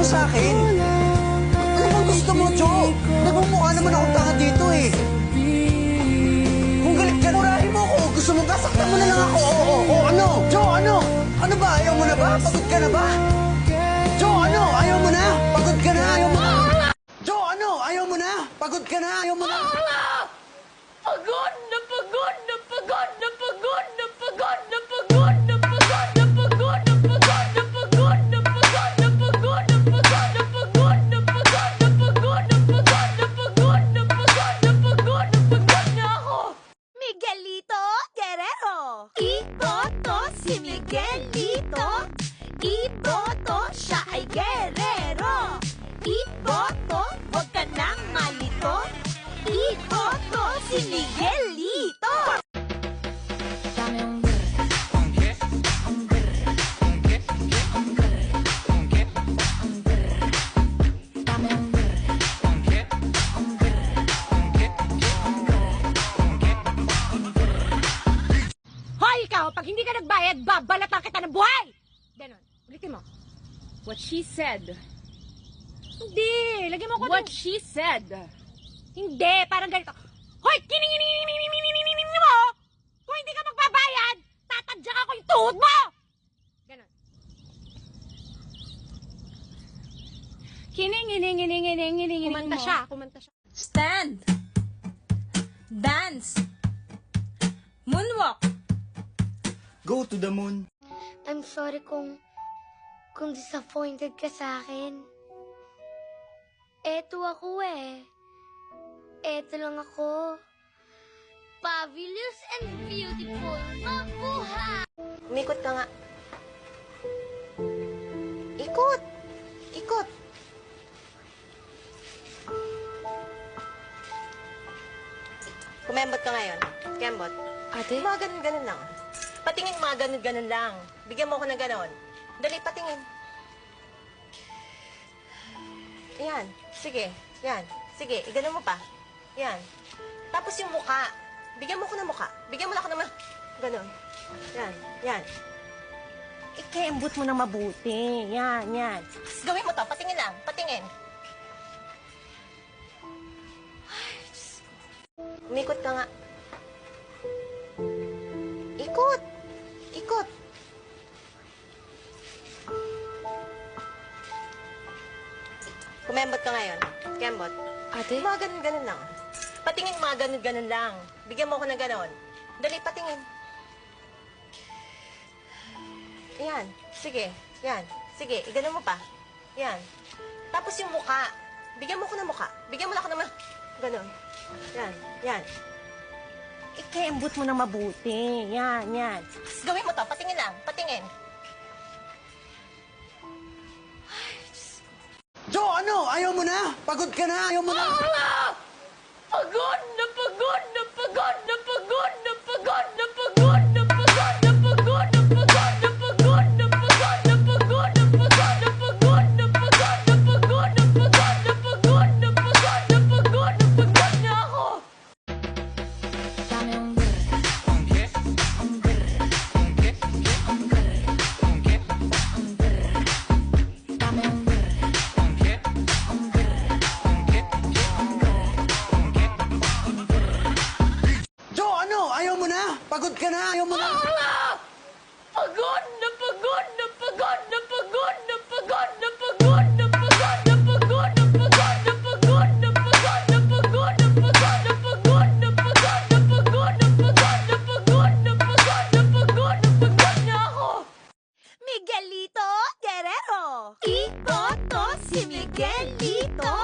sa akin? Ano bang gusto mo, Jo? Nagmumukha naman akong tanga dito eh. Kung galit ka, murahin mo ako. Gusto mo ba? Saktan mo na lang ako. Oo, ano? Jo, ano? Ano ba? Ayaw mo na ba? Pagod ka na ba? Jo, ano? Ayaw mo na? Pagod ka na? Ayaw mo na? Jo, ano? Ayaw mo na? Pagod ka na? Ayaw mo na? Pagod na pagod na pagod na pagod na pagod na pagod na pagod na pagod na pagod na pagod na pagod na pagod na pagod na pagod na pagod na pagod na pagod na pagod na pagod na pagod na ako. Miguelito Guerrero. Iboto si Miguelito. Iboto siya ay guerrero. Iboto, wag ka nang malito. Iboto si Miguelito. Hoy, ikaw! Pag hindi ka nagbayad, babalatan kita ng buhay! Ganon. Ulitin mo. What she said. Hindi! Lagyan mo ko What ng... she said. Hindi! Parang ganito. Hoy! Kining mo! Kung hindi ka magbabayad, tatadyak ako yung tuhod mo! Ganon. Kining. Kumanta siya. Stand. Dance. Moonwalk. Go to the moon. I'm sorry kung disappointed ka sa akin. Eto ako eh. Eto lang ako. Fabulous and beautiful. Mabuhay! Umikot ka nga. Ikot! Ikot! Kumembot ka ngayon. Kembot. Ate? Mga ganun-ganun lang. Patingin mga ganun-ganun lang. Bigyan mo ko ng ganun. Dali, patingin. Yan. Sige. Yan. Sige, iganon mo pa. Yan. Tapos yung mukha. Bigyan mo ko ng mukha. Bigyan mo na ako ng ganun. Yan. Yan. Ikembot mo ng mabuti. Yan, yan. Tapos gawin mo to. Patingin lang. Patingin. Umikot ka nga. Ikot! Ikot! Kumembot ka ngayon. Kembot. Ate? Mga ganun-ganun lang. Patingin mga ganun-ganun lang. Bigyan mo ko ng ganun. Dali, patingin. Yan. Sige. Yan. Sige, iganon mo pa. Yan. Tapos yung mukha. Bigyan mo ko ng mukha. Bigyan mo na ako ng ganun. Yan. Yan. Ikembot mo ng mabuti. Yan, yan. Tapos gawin mo to. Patingin lang. Patingin. Jo, ano? Ayaw mo na? Pagod ka na? Ayaw mo na? Pagod na pagod na pagod na pagod na pagod na pagod na pagod na pagod na pagod na pagod na pagod na pagod na pagod na pagod na pagod na pagod na pagod na pagod na pagod na pagod na ako. Jo, ano? Ayaw mo na? Pagod ka na? Ayaw mo na? Pagod na pagod na pagod na pagod na pagod na pagod na pagod na pagod na pagod na pagod na pagod na pagod na pagod na pagod na pagod na pagod na pagod na pagod na pagod na pagod na ako. Miguelito Guerrero. Iboto si Miguelito.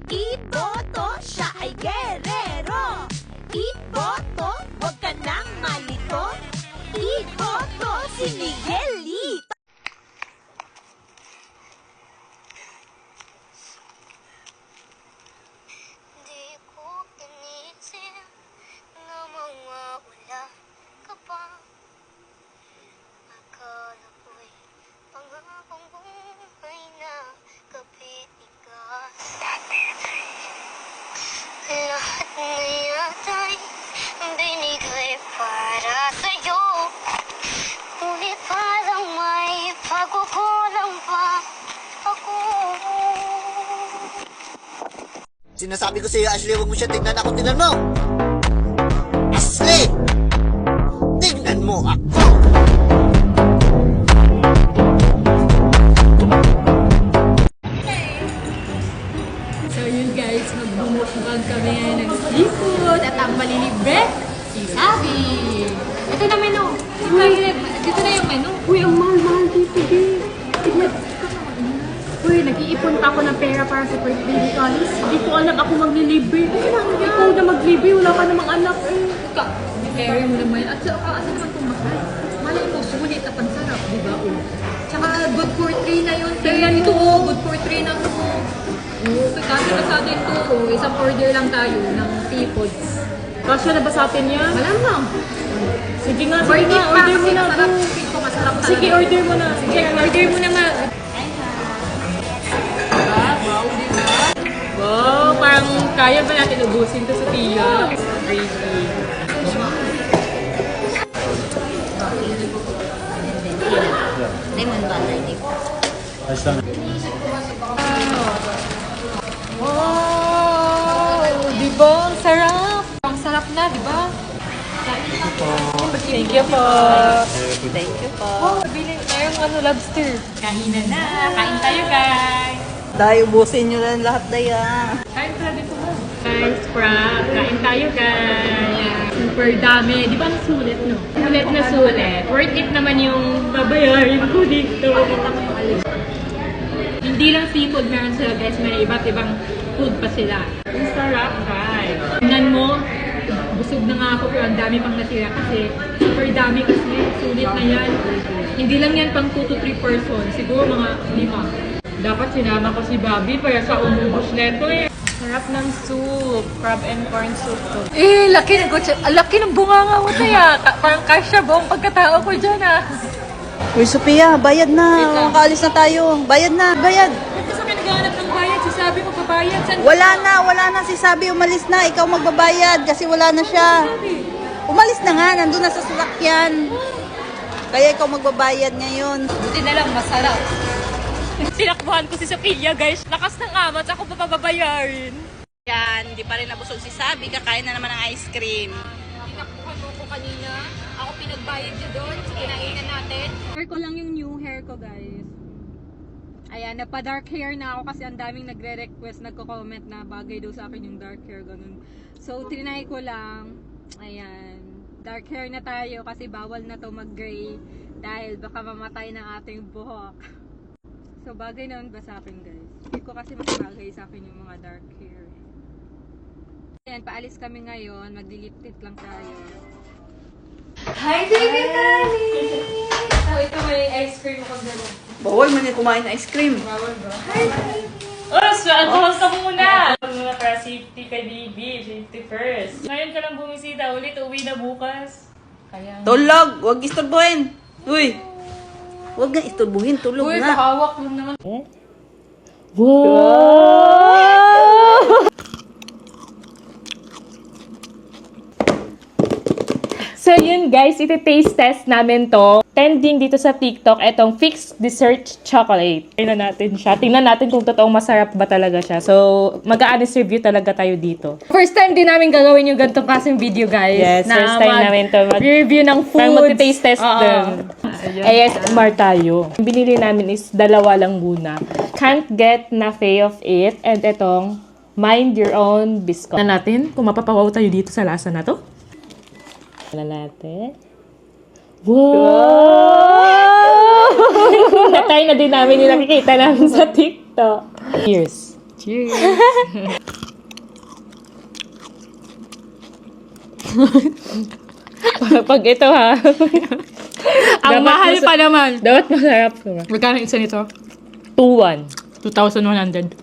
Iboto siya ay guerrero. Iboto, wag ka nang malito. Iboto si Miguelito. Di ko inisip na mawawala ka pa. Akala ko'y pangakong buhay na kapitigas. Lahat na yata'y binigay para sa'yo. Ngunit parang Sinasabi ko sa'yo, Ashley, huwag mo siya tingnan ako. Tingnan mo! Ashley! Tingnan mo ako! So yun guys, magbumukbang kami ngayon ng seafood at ang malilibre, si Sabi. Ito na menu. Dito na yung menu. Uy, ang mahal-mahal dito, Uy, nag-iipon pa ako ng pera para sa birthday ni Alice. Hindi ko alam ako maglilibre. Ikaw na maglibre, wala ka namang anak. Carry mo naman. At saka, asa naman itong mahal? Malay mo, sulit at ang sarap, di ba? Tsaka good for 3 na yun. Kaya ito, good for 3 na ito. Kasi na sa atin to, isang order lang tayo ng seafoods. Kasya na ba sa atin yan? Malamang. Sige nga, order mo na. Masarap. Ito, masarap talaga. Sige, order mo na. Sige, order mo na nga. Wow, parang kaya ba natin ubusin to sa Tia? Crazy. Lemon ba? Wow! Di ba? Ang sarap! Ang sarap na, di ba? Thank you po. Thank you po. Oh, bilhin na yung lobster. Kain na. Kain tayo, guys. Dahil ubusin nyo lang lahat na yan. Kain pala dito mo. Guys, Frank, kain tayo guys. Super dami. Di ba ang sulit, no? Sulit na sulit. Worth it naman yung babayarin ko dito. Hindi lang seafood meron sila guys. May iba't ibang food pa sila. Ang sarap guys. Tingnan mo, busog na nga ako pero ang dami pang natira kasi super dami kasi. Sulit na yan. Hindi lang yan pang 2 to 3 person. Siguro mga 5. Dapat sinama ko si Bobby para sa umubos neto eh. Sarap ng soup. Crab and corn soup to. Laki ng bunganga mo tayo. Parang kasya buong pagkatao ko dyan, Uy, Sophia, bayad na. Makaalis na tayo. Bayad na, bayad. Kasi sa naghahanap ng bayad, sasabi ko pabayad. Saan Wala na si Sabi. Umalis na. Ikaw magbabayad kasi wala na siya. Umalis na nga. Nandun na sa sasakyan. Kaya ikaw magbabayad ngayon. Buti na lang, masarap. Sinakbuhan ko si Sophia, guys. Lakas ng amat, ako pa pababayarin. Yan, hindi pa rin nabusog si Sabi. Kakain na naman ng ice cream. Tinakbuhan mo ko kanina. Ako pinagbayad niya doon. Kinainan natin. Hair ko lang yung new hair ko, guys. Ayan, napa-dark hair na ako kasi ang daming nagre-request, nagko-comment na bagay daw sa akin yung dark hair, ganun. So, trinay ko lang. Ayan. Dark hair na tayo kasi bawal na to mag-gray dahil baka mamatay ng ating buhok. So, bagay naman ba sa akin, guys? Feel ko kasi mas bagay sa akin yung mga dark hair. Ayan, paalis kami ngayon. Magdi-lip tint lang tayo. Hi, baby Kali! So, ito may ice cream ako dala. Bawal man yung kumain ng ice cream. Bawal ba? Oh, so advance ka muna! Muna para safety kay Bibi. Safety first. Ngayon ka lang bumisita ulit. Uwi na bukas. Kaya... Tulog! Huwag istorbohin! Uy! Huwag nga istorbohin. Tulog Uy, na. kahawak lang naman. So yun guys, iti-taste test namin to. Trending dito sa TikTok, etong Fix Dessert Chocolate. Tingnan natin siya. Tingnan natin kung totoong masarap ba talaga siya. So, mag-a-honest review talaga tayo dito. First time din namin gagawin yung ganitong klaseng video, guys. Yes, first time namin to review ng food. Parang mag-taste test din. ASMR tayo. Ang binili namin is dalawa lang muna. Can't Get Enough of It. And etong Mind Your Own Biscuit. Na natin kung mapapawaw tayo dito sa lasa na to. Wala natin. Wow! Natry na din namin yung nakikita namin sa TikTok. Cheers. Cheers. Pag ito ha. Ang mahal pa naman. Dapat masarap. Magkano isa nito? 2,100. 2,100.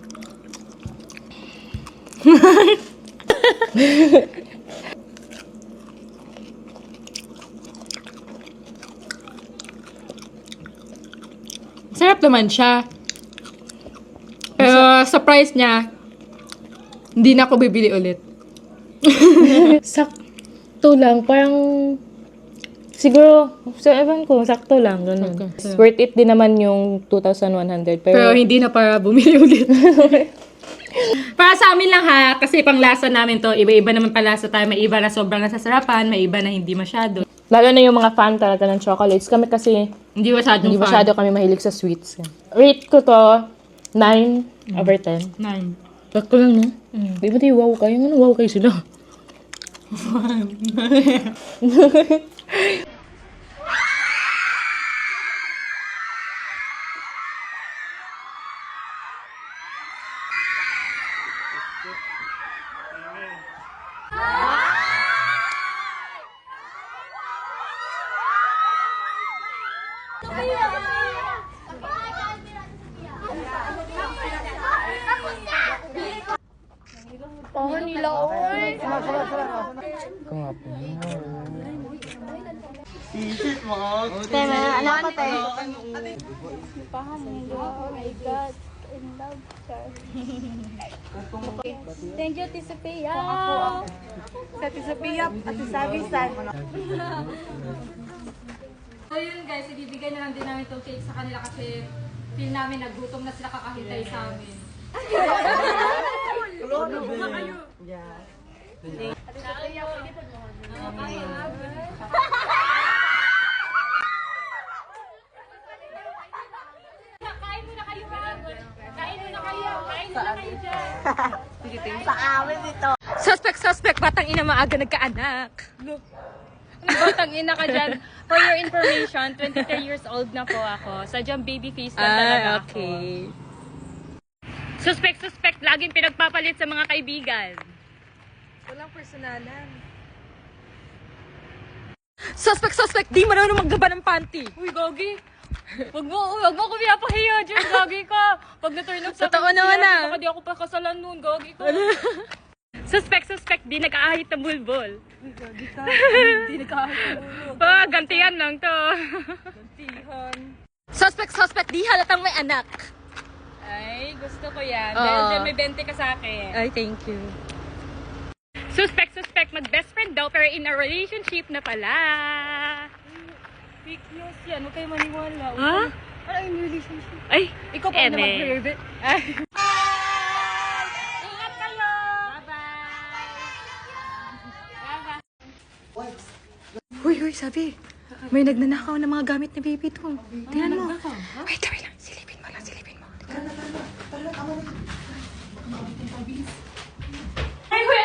Sarap naman siya. Pero sa price niya, hindi na ako bibili ulit. Sakto lang. Parang siguro, sa ewan ko, sakto lang. Ganun. Okay. Worth it din naman yung 2,100. Pero hindi na para bumili ulit. Para sa amin lang ha, kasi panglasa namin to, iba-iba naman palasa tayo. May iba na sobrang nasasarapan, may iba na hindi masyado. Lalo na yung mga fan talaga ng chocolates. Kami kasi, Hindi masyadong hindi fan. masyado kami mahilig sa sweets. Rate ko to, 9/10. 9. Ba't ko lang, no? Di ba di wow kayo? Ano wow kayo sila? Thank you, Ate Sophia. Sa Tisapia at Sabisan. So yun guys, ibibigay na lang din namin itong cake sa kanila kasi feel namin nagutom na sila kakahintay sa amin. Kain muna kayo ha! Kain muna kayo! Kain muna kayo dyan! Suspect, batang ina maaga nagkaanak. Batang ina ka dyan. For your information, 23 years old na po ako. Sadyang baby face lang talaga ako. okay. Suspect, laging pinagpapalit sa mga kaibigan. Walang personalan. Suspect, di marunong maggaba ng panty. Uy, Gogi! Wag mo ko pinapahiya dyan, Gogi ka! Pag na-turn up sa Totoo naman ah. baka di ako pakasalan nun, Gogi ka! Suspect, di nag-aahit ng bulbol. Gogi ka, hindi nakakita. Gantihan lang to. Gantihan. Suspect, di halatang may anak. Ay, gusto ko yan. Oo. Dahil dyan may 20 ka sa akin. Ay, thank you. Suspect, mag-best friend daw pero in a relationship na pala. Fake news yan, huwag kayo maniwala. Ha? Ano yung relationship? Ay, Ikaw pa na eme. mag-baby. Ingat kayo! Bye-bye! Uy, sabi. May nagnanakaw ng mga gamit na baby to. Tingnan mo. Wait lang. Silipin mo. Ay, hoy,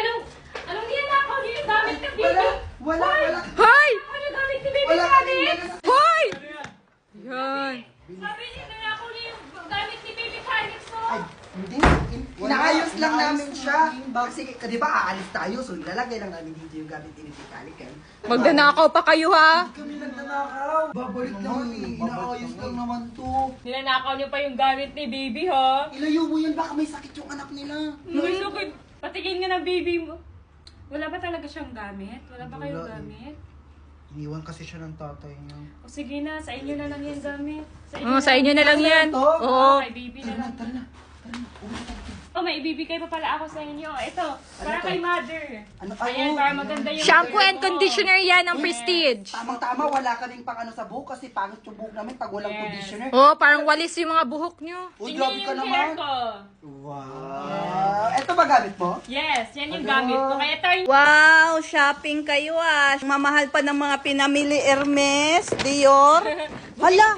anong ninakaw niyo yung gamit na baby? Wala. Hoy! Ano yung gamit ni baby Wala namin? kami. Hoy! Yan. Sabi niyo, nanakaw niyo yung gamit ni baby Phoenix mo. Hindi. Inaayos lang namin siya. Kasi, di ba, aalis tayo. So, ilalagay lang namin dito yung gamit ni Vitalik. Magdanakaw pa kayo, ha? Kami nagnanakaw. Babalik naman eh. Inaayos lang naman to. Ninanakaw niyo pa yung gamit ni baby, ha? Ilayo mo yun. Baka may sakit yung anak nila. May sakit. Patingin nga ng baby mo. Wala ba talaga siyang gamit? Wala ba kayong Wala eh. gamit? Iniwan kasi siya ng tatay niya. O sige na, sa inyo na lang yung gamit. Sa inyo na lang yan. to? Oo. Kay baby na lang. Tara na. Oh, may ibibigay pa pala ako sa inyo. Ito, para to? kay mother. Ano? Ayan, para maganda yung... Shampoo and conditioner yan ng Prestige. Tamang-tama, wala ka rin pang ano sa buhok kasi pangit yung buhok namin pag walang Yes. conditioner. Oh, parang walis yung mga buhok nyo. Uy, Tingnan grabe niyo ka yung hair naman. ko. Wow. Ito ba gamit mo? Yes, yan yung gamit ko. Kaya ito yung... Wow, shopping kayo ah. Mamahal pa ng mga pinamili Hermes, Dior. Hala,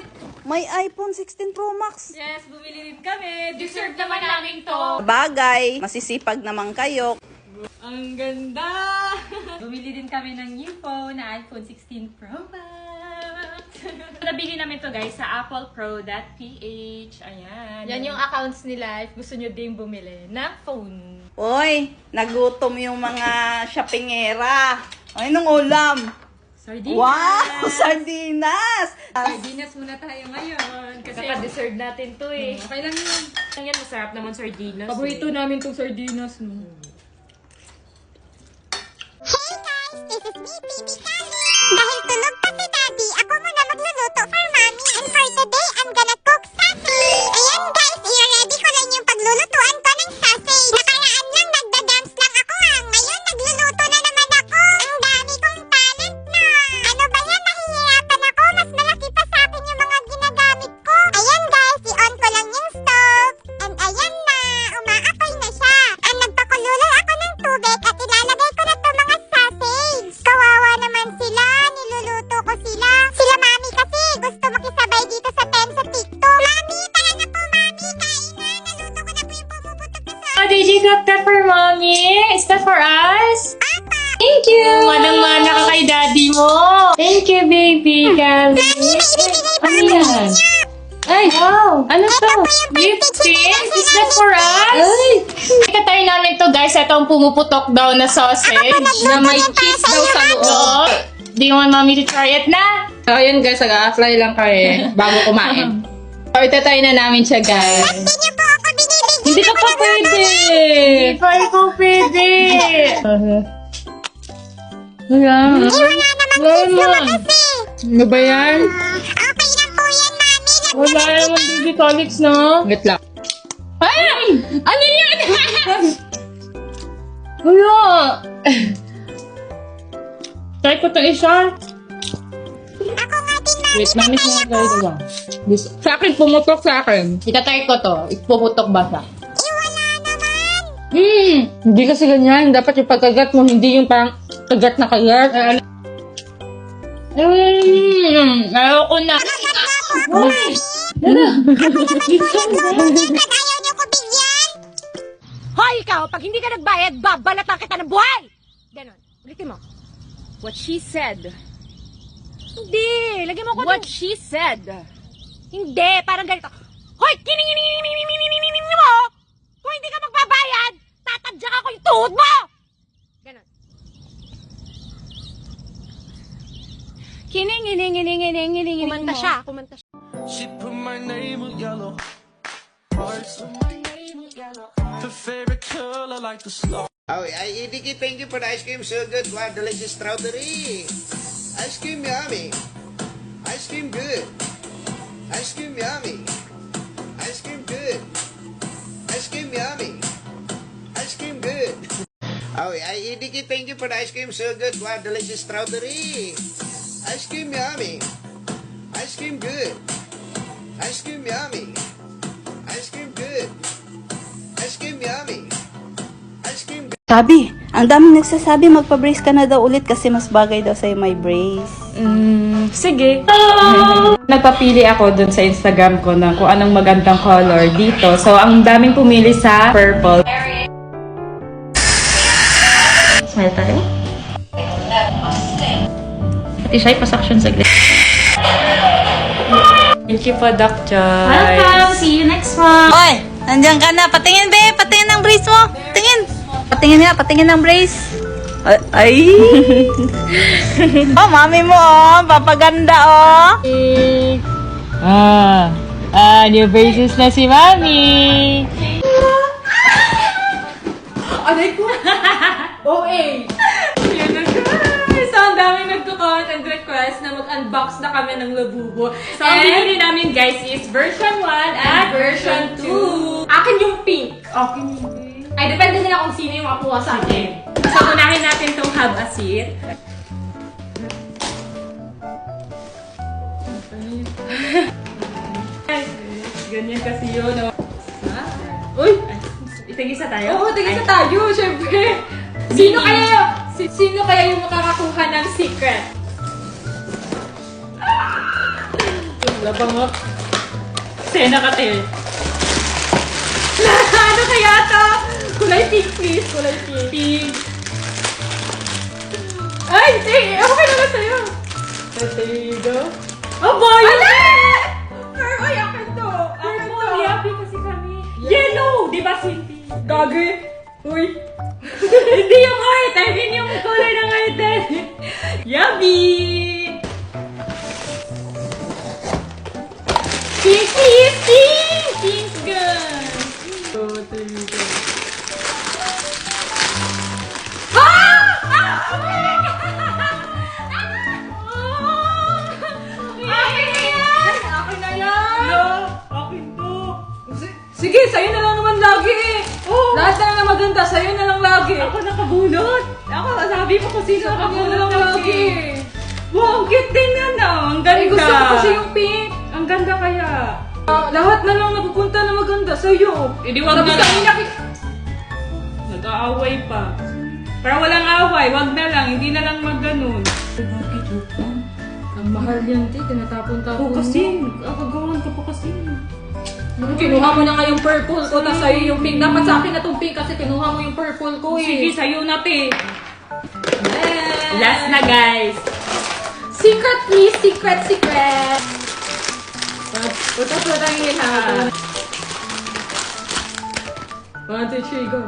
may iPhone 16 Pro Max. Yes, bumili din kami. Deserve naman namin to. Bagay, masisipag naman kayo. Ang ganda! Bumili din kami ng new phone na iPhone 16 Pro Max. Nabili namin to guys sa applepro.ph. Ayan. Yan yung accounts nila if gusto nyo din bumili ng phone. Oy, nagutom yung mga shoppingera. Ay, nung ulam. Sardinas! Wow, sardinas! Sardinas muna tayo ngayon. Kasi naka-deserve natin to eh. Okay lang yun. Yan, masarap naman sardinas. Paborito namin tong sardinas, no? Hey guys! This is me, Baby Kali! Dahil tulog pa si Daddy, ako muna magluluto for Mommy. And for today, I'm gonna cook sausage! Ayan guys, i-ready ko rin yung paglulutuan ko ng sausage. Nakaraan lang, nagda-dance lang ako ha. Ngayon, nagluluto na naman ako. Ang dami kong talent na! Ano ba yan? Nahihirapan ako. Mas malaki pa sa akin yung mga ginagamit ko. Ayan guys, i-on ko lang yung stove. And ayan na, umaapoy na siya. you, baby. Kali. Ano yan? Ay, ano to? Lipstick? Is that for us? Ay! Ikatry namin to, guys. Ito ang pumuputok daw na sausage. Na may cheese daw sa loob. Do you want mommy to try it na? So, yun guys, nag-a-apply lang kami bago kumain. So, itatry na namin siya, guys. Hindi ka pa pwede. Hindi pa ikaw pwede. Wala. Ano ba yan? Wala naman baby colics, no? Wait lang. Ay! Ano yan? Wala. Try ko itong isa. Wait, mami ko nga gawin ba? Sa akin, pumutok sa akin. Itatry ko to. Ipuputok ba siya? Hindi kasi ganyan. Dapat yung pagkagat mo, hindi yung parang kagat na kagat. Ayoko na. Hoy, ikaw! Pag hindi ka nagbayad, babalatan kita ng buhay! Ganon. Ulitin mo. What she said. Hindi! Lagyan mo ko What she said. Hindi! Parang ganito. Hoy! Kining mo! Kung hindi ka magbabayad, tatadyak ako yung tuhod mo! Ganon. Kining. Kumanta siya. She put my name with yellow hearts. Her favorite color like the snow. Oh, Idiki, thank you for the ice cream. So good. Wow, delicious strawberry. Ice cream yummy. Ice cream good. Ice cream yummy. Ice cream good. Ice cream yummy. Ice cream good. Oh, Idiki, thank you for the ice cream. So good. Wow, delicious strawberry. Ice cream yummy. Ice cream good. Ice cream yummy. Ice cream good. Ice cream yummy. Ice cream good. Sabi, ang daming nagsasabi magpa-brace ka na daw ulit kasi mas bagay daw sa'yo may brace. Sige. Nagpapili ako dun sa Instagram ko na kung anong magandang color dito. So, ang daming pumili sa purple. Smile tayo. Pati siya, ipasaksyon sa glit. Thank you po, Doc Joyce. Welcome! See you next month! Oy, nandiyan ka na. Patingin, be. Patingin ng brace mo. Patingin. Patingin ng brace. Ay. Oh, mami mo, oh. Papaganda, oh. New braces na si Mami. Aray ko! OA! Yun na guys! So, ang daming nagko-comment and request na mag-unbox na kami ng Labubo. So, ang binili namin, guys, is version 1 at version 2. Akin yung pink. Akin yung pink. Ay, depende nila kung sino yung makuha sa akin. So, unahin natin itong have a seat. Ganyan kasi yun, no? Uy! Itigisa tayo? Oo, tigisa tayo, syempre. Sino kaya yung makakakuha ng secret? Labang mo. Sena ka tayo. Ano kaya to? Kulay pink, please. Kulay pink. Pink. Ay, sige. Okay naman sa'yo. There you go. Oh, boy! Ala! Ay, akin to. Akin to. Happy kasi kami. Yellow! Di ba, Cindy? Gagi. Uy. Hindi yung heart. I mean yung color ng heart. Yummy! Pink, pink, pink! Pink gun. So, there you go. Akin na yan! No! Akin to. Sige, sa'yo na lang naman lagi eh. Oh. Lahat na lang maganda, sa'yo na lang lagi. Ako nakabunot. Ako, sabi mo kung sino Ako nakabunot na lang lagi. Wow, ang cute din yan ah. Ang ganda. Ay, gusto ko kasi yung pink. Ang ganda kaya. Lahat na lang napupunta na maganda sa'yo. Hindi wag Tapos na lang. kami Nag-aaway pa. Pero walang away. Wag na lang. Hindi na lang mag-ganun. Ang mahal yan, te. Tinatapon-tapon Oo, kasi. Nakagawan ka pa kasi. Kinuha mo na nga yung purple ko, tas sa'yo yung pink. Dapat sa akin na itong pink kasi kinuha mo yung purple ko eh. Sige, sa'yo na, te. Yes. Last na, guys. Secret, please. Secret, secret. Utas na tayo hihapon. 1, 2, 3, go.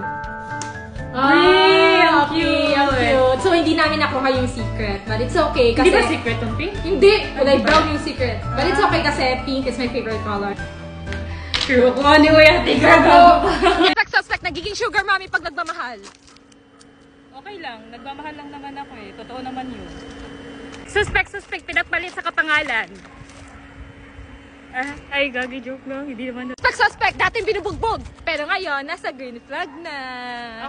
Ang cute. So, hindi namin nakuha yung secret. But it's okay kasi... Hindi ba secret yung pink? Hindi! Kulay brown yung secret. But it's okay kasi pink is my favorite color. True ko, ni Kuya Tigger. Suspect, nagiging sugar mommy pag nagmamahal. Okay lang, nagmamahal lang naman ako eh. Totoo naman yun. Suspect, pinagpalit sa kapangalan. Ay, gagi, joke lang. Hindi naman. Suspect, dating binubugbog. Pero ngayon, nasa green flag na.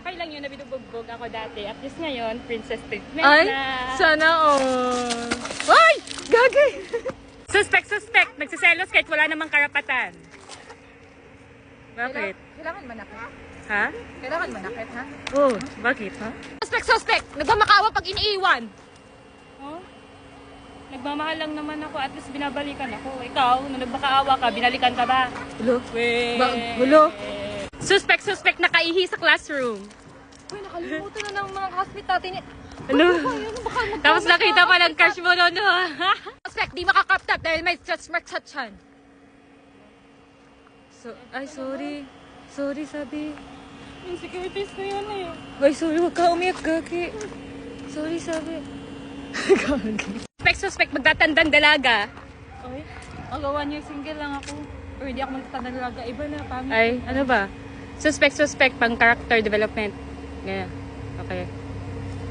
Okay lang yun na binubugbog ako dati. At least ngayon, princess treatment Ay, na. sana all. Ay! Gagi! Suspect, nagsiselos kahit wala namang karapatan. Bakit? Kailangan manakit. Ha? Kailangan manakit, ha? Oh, bakit, ha? Suspect! Nagmamakawa pag iniiwan. Oh? Nagmamahal lang naman ako. At least binabalikan ako. Ikaw, nung nagmakaawa ka, binalikan ka ba? Hulo? Weh. Hulo? Suspect, nakaihi sa classroom. Uy, nakalimutan na ng mga classmate natin. Ano? Tapos nakita pa ng crush mo noon, no? Suspect, di makakap tap dahil may stretch mark sa tiyan. Ay, sorry. Sorry, sabi. Yung securities ko yun eh. Ay, sorry. Huwag ka umiyak, gagi. Sorry, sabi. Gagi. Suspect, magtatandang dalaga. Okay. Ako 1 year single lang ako. Pero hindi ako magtatandang dalaga. Iba na, pamit. Ay, ano ba? Suspect, pang character development. Ganyan. Okay.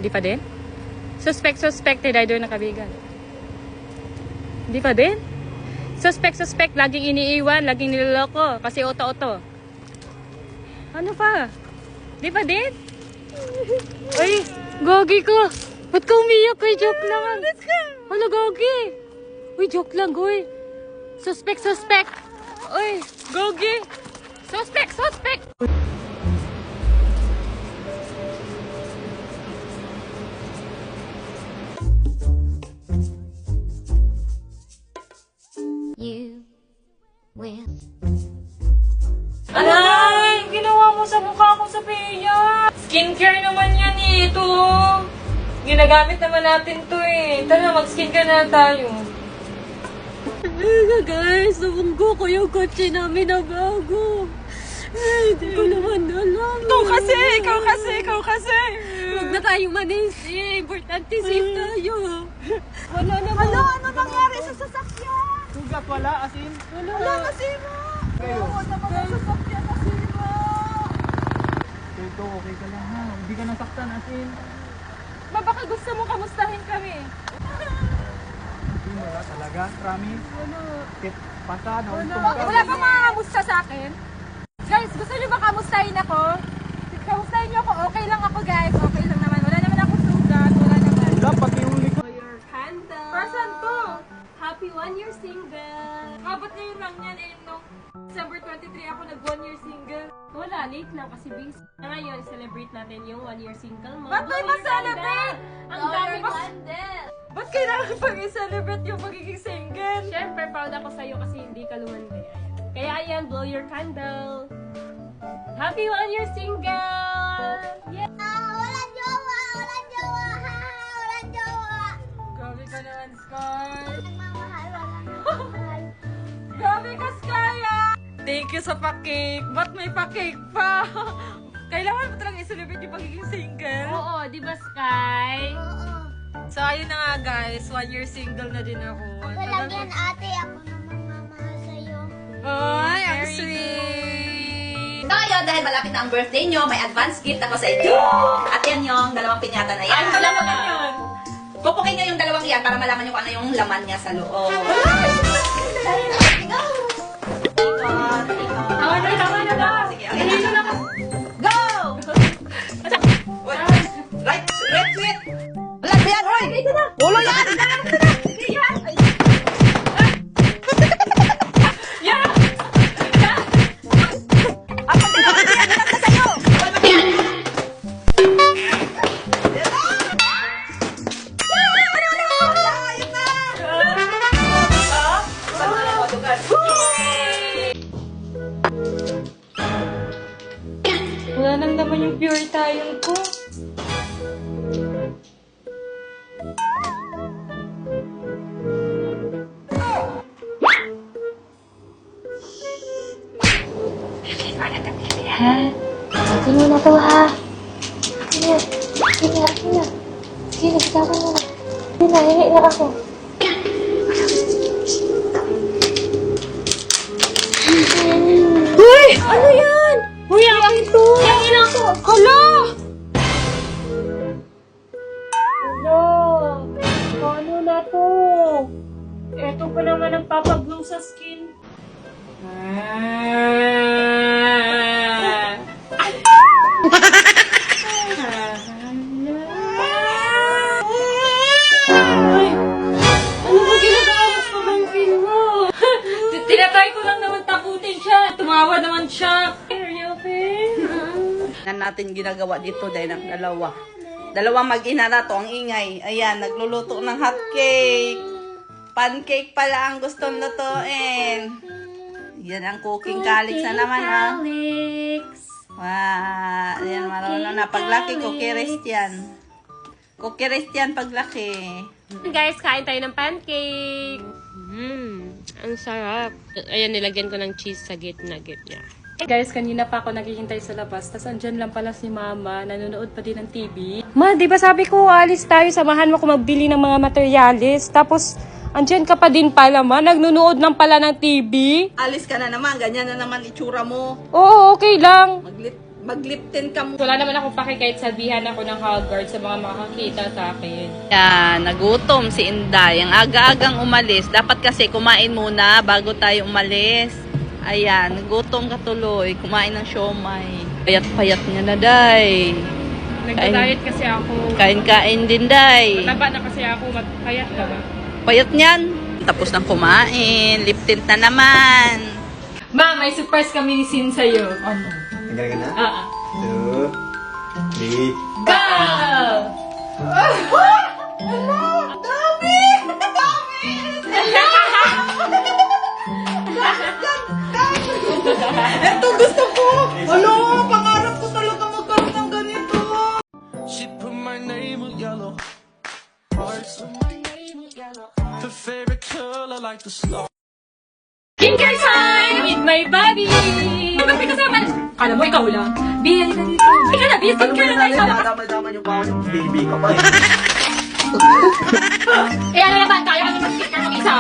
Hindi pa din? Suspect, rider na kabigan. Hindi pa din? Suspect, laging iniiwan, laging niloloko. Kasi oto-oto. Ano pa? Di pa din? Ay, gogi ko. Ba't ka umiyak? Ay, joke lang. Ano, gogi? Uy, joke lang, goy. Suspect. Uy, gogi. Suspect. You will. Alay! Ginawa mo sa mukha ko sa Pia! Skincare naman yan eh, ito! Ginagamit naman natin to eh. Tara, mag-skincare na tayo. Guys, nabunggo ko yung kotse namin na bago. Ay, hindi ko naman alam. Ikaw kasi. Huwag na tayong manisi. Importante safe tayo. Wala naman. Ano nangyari sa sasakyan? Sugat wala, asin. Wala nasira. Oo, naman ang sasakyan nasira. Ito, okay ka lang ha. Hindi ka nasaktan, asin. Baka gusto mo kamustahin kami. Hindi mo wala talaga, promise. Tip, pasa, nauntong ka. Wala bang makakamusta sa akin? Guys, gusto niyo ba kamustahin ako? Kamustahin niyo ako. Okay lang ako, guys. Okay lang naman. Wala naman ako sugat. Wala naman. Wala, pati yung likod. Your candle. Person to. Happy 1 year single. Abot ngayon lang yan. Eh, nung December 23 ako nag 1 year single. Wala, late lang kasi busy. Ngayon, celebrate natin yung 1 year single mo. Ba't kayo ma-celebrate? Ang dami pa. Ba't kailangan pag i-celebrate yung pagiging single? Siyempre, proud ako sa'yo kasi hindi ka lumandi. Kaya ayan, blow your candle. Happy 1 year single! Yeah! Walang jowa! Walang jowa! Ha! Walang jowa! Grabe ka naman, Sky. Nagmamahal! Walang nagmamahal! Grabe ka, Sky, ah! Thank you sa pa-cake. Ba't may pa-cake pa? Kailangan mo talaga i-celebrate yung pagiging single? Oo, di ba, Sky? Oo! So, ayun na nga, guys. 1 year single na din ako. Walang yan, ate. Ako naman mamahal sa'yo. Ay, ang Very sweet! So ngayon, dahil malapit na ang birthday nyo, may advance gift ako sa inyo. At yan yung dalawang pinyata na yan. Ano naman yun? Pupukin nyo yung dalawang yan para malaman nyo kung ano yung laman niya sa loob. Tama na ba? Sige, okay na. Go! Right, sweet! Wala ba yan, Roy? Ulo yan! Wala nang naman yung pure tayo ko. to, ha? Sige na. Sige na. Sige na. Sige na. Bitawan mo na. Sige na. Hingi na ako. Uy! Ano yan? Uy, akin to. Hingi na ako. Hala! Hala! Paano na to? Eto pa naman ang papaglow sa skin. Ay! Ano ba ginagawa mo sa pamangkin mo? Tinatry ko lang naman takutin siya. Tumawa naman siya. Are you okay? Na natin ginagawa dito dahil ng dalawa. Dalawang mag-ina na to, ang ingay. Ayan, nagluluto ng hot cake. Pancake pala ang gustong lutuin. Yan ang cooking calyx na naman, ah. Wow, ayan, marunong na. Paglaki, cookie rest yan. Cookie rest yan paglaki. Guys, kain tayo ng pancake. Ang sarap. Ayan, nilagyan ko ng cheese sa gitna. Hey guys, kanina pa ako naghihintay sa labas. Tapos andyan lang pala si mama, nanonood pa din ng TV. Ma, di ba sabi ko, alis tayo, samahan mo ko magbili ng mga materialis. Tapos, andyan ka pa din pala, ma. Nagnunood lang pala ng TV. Alis ka na naman, ganyan na naman itsura mo. Oo, okay lang. Magliptin ka mo. Wala naman ako paki kahit sabihan ako ng Hogwarts sa mga makakita sa akin. Yan, nagutom si Inday. Ang aga-agang umalis. Dapat kasi kumain muna bago tayo umalis. Ayan, nagutom ka tuloy. Kumain ng siomay. Payat-payat niya na, Day. Nagda-diet kasi ako. Kain-kain din, Day. Mataba na kasi ako, magpayat na ba? Payat niyan. Tapos ng kumain. Lip tint na naman. Ma, may surprise kami ni Sin sa'yo. Ang galing na? 2, 3. Go! Ito gusto ko! Ano? Pangarap ko talaga magkaroon ng ganito. She put my name with yellow hearts. Her favorite color like the star. Skincare time with my buddy! Ba't may kasama? Kala mo ikaw lang. Bia, halika dito. Halika na, Bia, skincare na tayo. Damay-damay yung pa yung baby ka pa. Eh, ano naman, kaya ka naman skincare ng isa.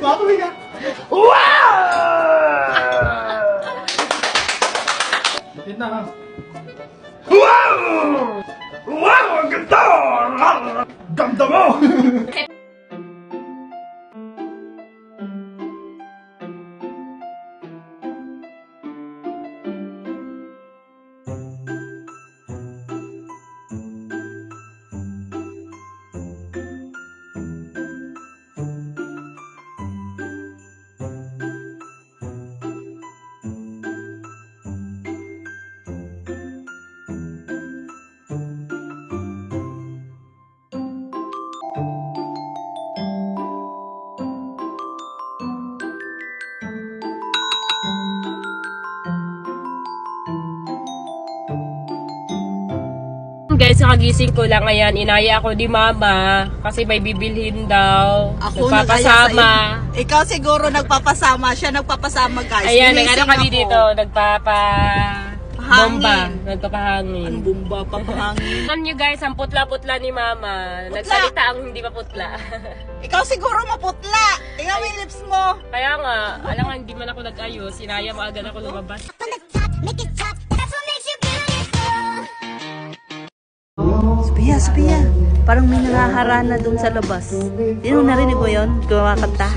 Papawi ka. Bakit na ka? Wow! Ang ganda! Ganda mo! Guys, nakagising ko lang ngayon. Inaya ako ni Mama kasi may bibilhin daw. Ako Nagpapasama. Ikaw siguro nagpapasama. Siya nagpapasama, guys. Ayan, Ginising nag-ano kami ako. dito. Bomba. Nagpapahangin. Anong bomba? Papahangin. Alam nyo guys, ang putla-putla ni Mama. Nagsalita ang hindi maputla. Ikaw siguro maputla. Tingnan mo yung lips mo. Kaya nga, alam nga, hindi man ako nag-ayos. Sinaya mo agad ako lumabas. Sophia. Parang may nangaharana doon sa labas. Hindi mo narinig mo yun? Kumakanta.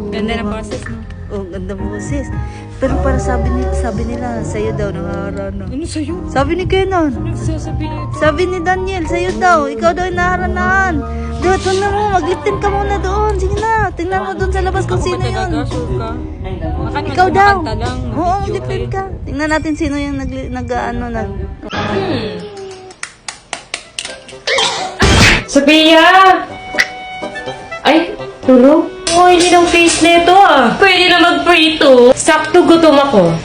Ganda ng boses mo. Oh, ganda boses. Pero para sabi nila, sa'yo daw nangaharana. Ano sa'yo? Sabi ni Kenan. Sasabihin ito. Sabi ni Daniel, sa'yo daw. Ikaw daw yung naharanaan. Doon na mo, magliptin ka muna doon. Sige na, tingnan mo doon sa labas kung sino yun. Ikaw daw. Oo, magliptin ka. Tingnan natin sino yung Sophia! Ay, tulog? Oh, hindi ng face nito ah. Pwede na mag-prito. Sakto gutom ako.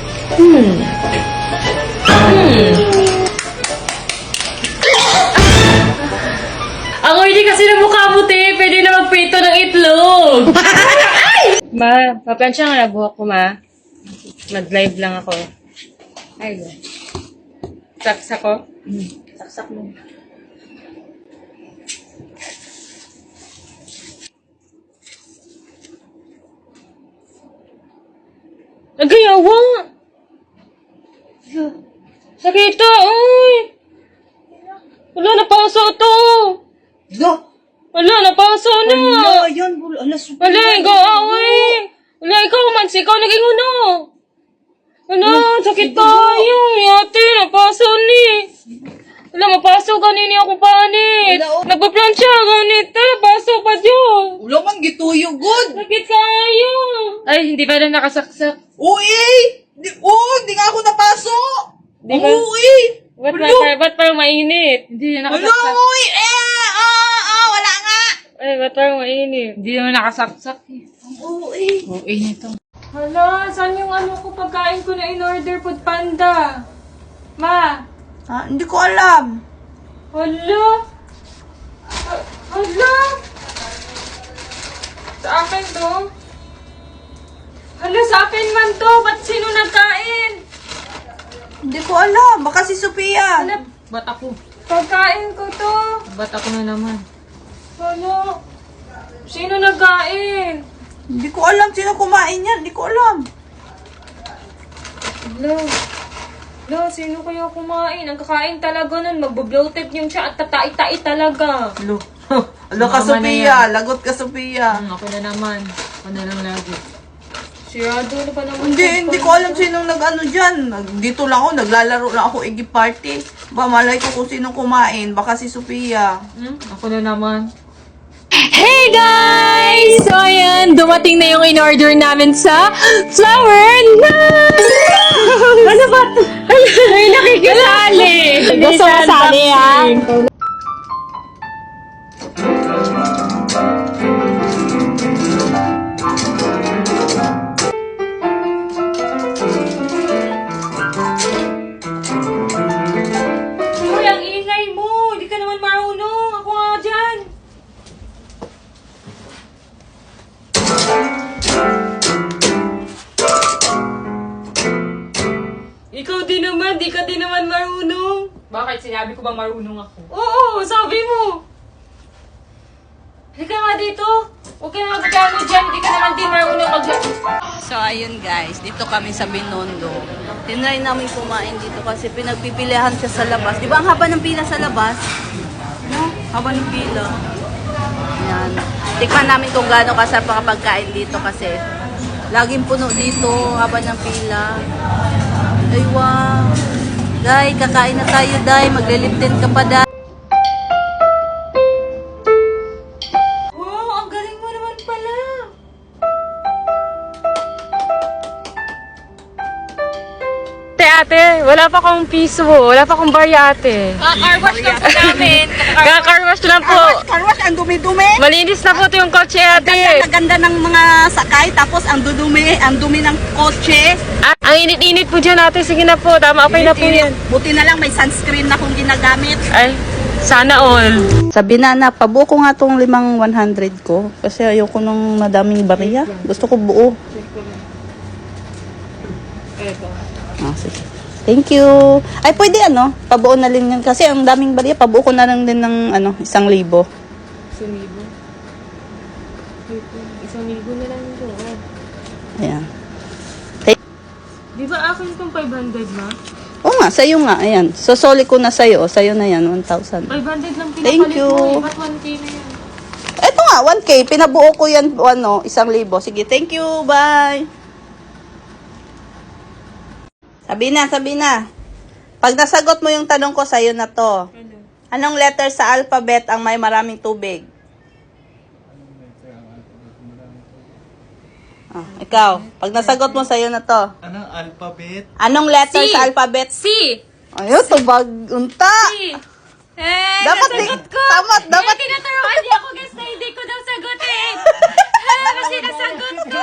Ang oily kasi ng mukha mo, te. Pwede na mag-prito ng itlog. Ma, paplansya nga na buhok ko, ma. Nag-live lang ako. Ay, saksak ko? Saksak mo. Nagayawa! Sakita, uy! Wala, napaso to! Lo! Wala, napaso na! Wala, yan. Wala, super. Wala, ikaw away! Wala, ikaw man, ikaw naging uno! Wala, sakit tayo! Ate, napaso ni! Wala, mapaso kanini ako panit! Wala, oh. Nagpa-plancha, ganito, paso pa dyan! Wala man, gituyo, good. Sakit kayo! Ay, hindi pa na nakasaksak. Uy! Di nga ako napaso! Di ba? Uy! Ba't parang mainit? Hindi na Wala, nakasaksak. uy! Wala nga! Ay, ba't parang mainit? Hindi naman nakasaksak eh. Uy! Oo, inito. Hala, saan yung ano ko pagkain ko na in-order Food Panda? Ma! Hindi ko alam. Hala! Hala! Sa akin to? Hala, sa akin man to! Ba't sino nagkain? Hindi ko alam. Baka si Sophia. Hala, ba't ako? Pagkain ko to! Ba't ako na naman? Hala! Sino nagkain? Hindi ko alam sino kumain yan. Hindi ko alam. Hala, sino kaya kumain? Ang kakain talaga nun, magbo-bloated yung siya at tatai-tai talaga. Lo. Alo ka, Mama na Sophia. Lagot ka, Sophia. Ako na naman. Ako na lang lagi. Sirado na pa naman. Hindi ko alam sinong nag-ano dyan. Dito lang ako, naglalaro lang ako Iggy Party. Ba, malay ko kung sinong kumain. Baka si Sophia. Ako na naman. Hey guys! So ayan, dumating na yung in-order namin sa Flower Night! Ano ba? Ay, nakikisali! Gusto mo sali ha? Uy, ang ingay mo! Hindi ka naman marunong! Ako nga dyan! Ikaw din naman, di ka din naman marunong. Bakit? Sinabi ko bang marunong ako? Oo, sabi mo. Halika nga dito. Huwag ka nga magkano dyan, di ka naman din marunong So, ayun guys. Dito kami sa Binondo. Tinry namin kumain dito kasi pinagpipilihan siya sa labas. Di ba ang haba ng pila sa labas? No? Haba ng pila. Yan. Tikman namin kung gaano kasarap ang pagkain dito kasi laging puno dito, haba ng pila. Ay, wow. Day, kakain na tayo, Day. Magliliptin ka pa, Day. Wow, ang galing mo naman pala. Ate, wala pa akong piso. Wala pa akong barya, ate. Car-wash lang po namin. Car-wash lang po. Karwas, ang dumi-dumi. Malinis na po ito yung kotse, ate. Ganda ng mga sakay, tapos ang dumi ng kotse. Ang init-init po dyan, ate. Sige na po, tama. Okay na po yan. Buti na lang may sunscreen na kung ginagamit. Ay, sana all. Sabi na, pabuo ko nga tong 5,100 ko. Kasi ayoko nung madaming bariya. Gusto ko buo. Sige. Thank you. Ay, pwede pabuo na rin yan. Kasi ang daming bariya, pabuo ko na lang din ng 1,000. 1,000? 1,000 na lang ito. Ayan. Di ba akin itong 500 na? Oo nga, sa'yo nga. Ayan. Sosoli ko na sa'yo. Sa'yo na yan, 1,000. 500 lang pinapalit Thank you. mo. Ba't 1K na yan? Ito nga, 1K. Pinabuo ko yan, 1,000. Sige, thank you. Bye. Sabi na. Pag nasagot mo yung tanong ko, sa'yo na to. Anong letter sa alphabet ang may maraming tubig? Ikaw. Pag nasagot mo, sa'yo na to. Anong alphabet? Anong letter C. sa alphabet? C! Ayun, tubag unta. Eh, Dapat nasagot ko! tama, dapat. Eh, tinuturuan niya ako guys na hindi ko daw sagutin! Kasi nasagot ko!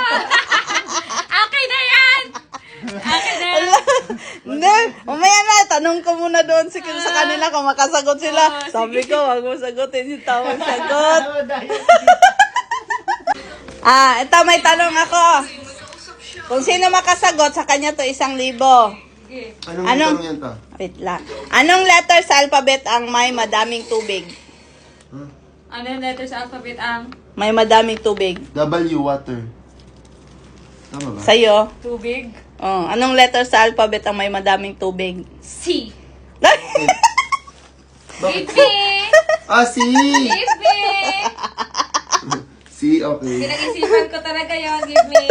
Okay na yan! Okay na yan! Hindi, mamaya na, tanong ko muna doon sa kanila kung makasagot sila. Sabi ko, wag mo sagutin yung tamang sagot. Ito may tanong ako. Kung sino makasagot, sa kanya to 1,000. Anong tanong yan to? Wait lang. Anong letter sa alphabet ang may madaming tubig? Ano yung letter sa alphabet ang May madaming tubig. W, water. Tama ba? Sa'yo? tubig? Oh, anong letter sa alphabet ang may madaming tubig? C. Bakit? B. Si! B. Si, okay. Pinag-isipan ko talaga yon. Give me.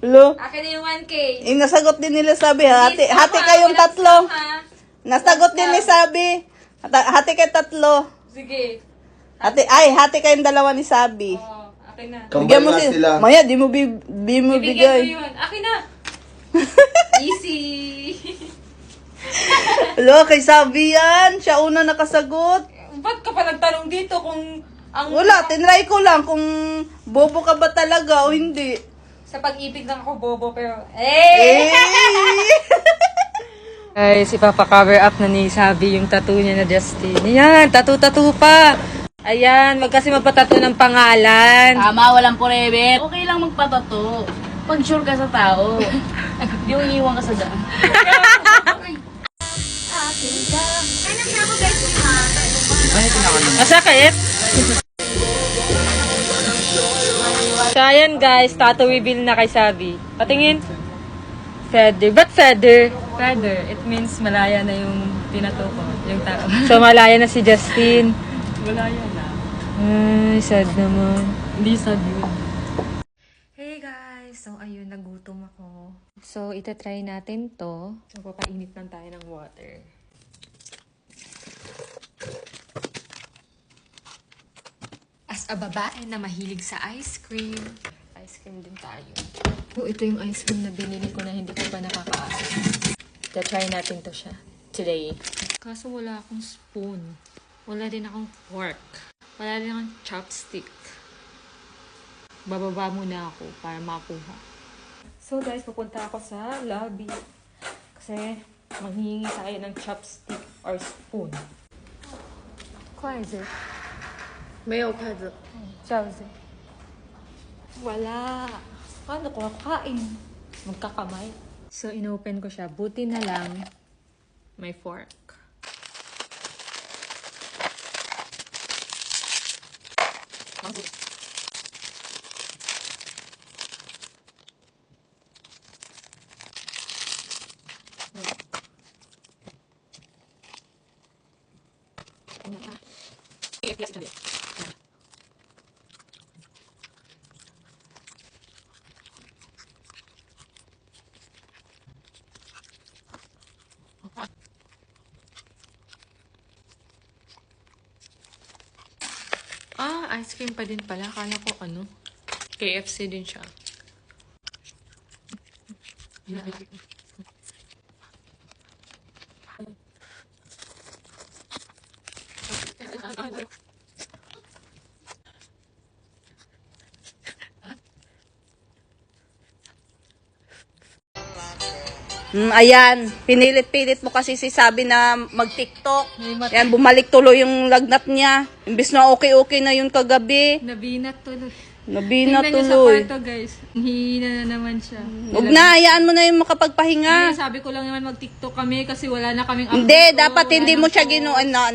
Lo, Akin na yung 1K. nasagot din nila sabi, hati Please, kayong walang tatlo. stop, ha? Nasagot din ni Sabi. Hati kayong tatlo. Sige. Hati kayong dalawa ni Sabi. Oh, akin na. Bigyan mo Kambal na sila. Maya, di mo Bibigyan ko bigay. yun. Akin na. Easy. Lo, kay Sabi yan. Siya una nakasagot. Ba't ka pa nagtanong dito kung ang... Wala, tinry ko lang kung bobo ka ba talaga o hindi. Sa pag-ibig lang ako bobo pero... Eh! Guys, ipapa-cover up na ni Sabi yung tattoo niya na Justin. Ayan, tattoo pa. Ayan, wag kasi magpatato ng pangalan. Tama, walang forever. Okay lang magpatato. Pag sure ka sa tao. Di yung iwan ka sa daan. Masakit? So, ayan guys, tattoo reveal na kay Sabi. Patingin. Feather. Ba't feather? Feather, it means malaya na yung tinato ko, yung tao. So, malaya na si Justin. Malaya na. Ay, sad naman. Hindi sad yun. Hey guys! So, ayun, nagutom ako. So, itatry natin to. So, papainit lang tayo ng water. As a babae na mahilig sa ice cream din tayo. Oh, ito yung ice cream na binili ko na hindi ko pa nakakaasa. Try natin to siya today. Kaso wala akong spoon. Wala din akong fork. Wala din akong chopstick. Bababa muna ako para makuha. So guys, pupunta ako sa lobby. Kasi manghihingi tayo ng chopstick or spoon. What is it? 没有筷子。 Chopstick. Wala. Paano ko kakain? Magkakamay. So, inopen ko siya. Buti na lang may fork. Ice cream pa din pala. Akala ko ano, KFC din siya. Ayan, pinilit-pilit mo kasi si Sabi na mag-TikTok. Ayan, bumalik tuloy yung lagnat niya. Imbis na okay na yun kagabi. Nabinat tuloy. Nabinat Tingnan niyo sa tuloy. kwarto, guys. Hihina na naman siya. Huwag na, hayaan mo na yung makapagpahinga. Sabi ko lang naman mag-TikTok kami kasi wala na kaming Hindi, upload. dapat Wala hindi na mo siya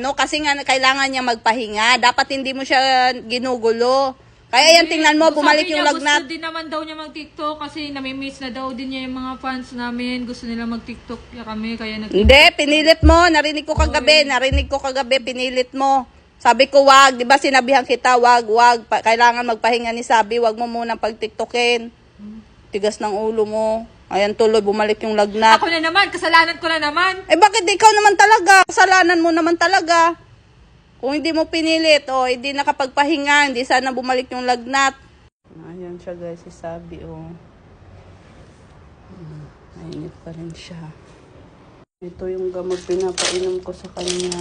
po. kasi nga kailangan niya magpahinga. Dapat hindi mo siya ginugulo. Kaya yan, tingnan mo, bumalik Sabi yung niya, lagnat. Gusto din naman daw niya mag-TikTok kasi nami-miss na daw din niya yung mga fans namin. Gusto nila mag-TikTok kami kaya Hindi, pinilit mo. Narinig ko kagabi, pinilit mo. Sabi ko, wag. Di ba sinabihan kita, wag. Kailangan magpahinga ni Sabi. Wag mo munang pag-tiktokin. Tigas ng ulo mo. Ayan tuloy, bumalik yung lagnat. Ako na naman, kasalanan ko na naman. Eh bakit ikaw naman talaga? Kasalanan mo naman talaga. Kung hindi mo pinilit, hindi nakapagpahinga, hindi sana bumalik yung lagnat. Ayan siya guys, si Sabi, Mainit pa rin siya. Ito yung gamot pinapainom ko sa kanya.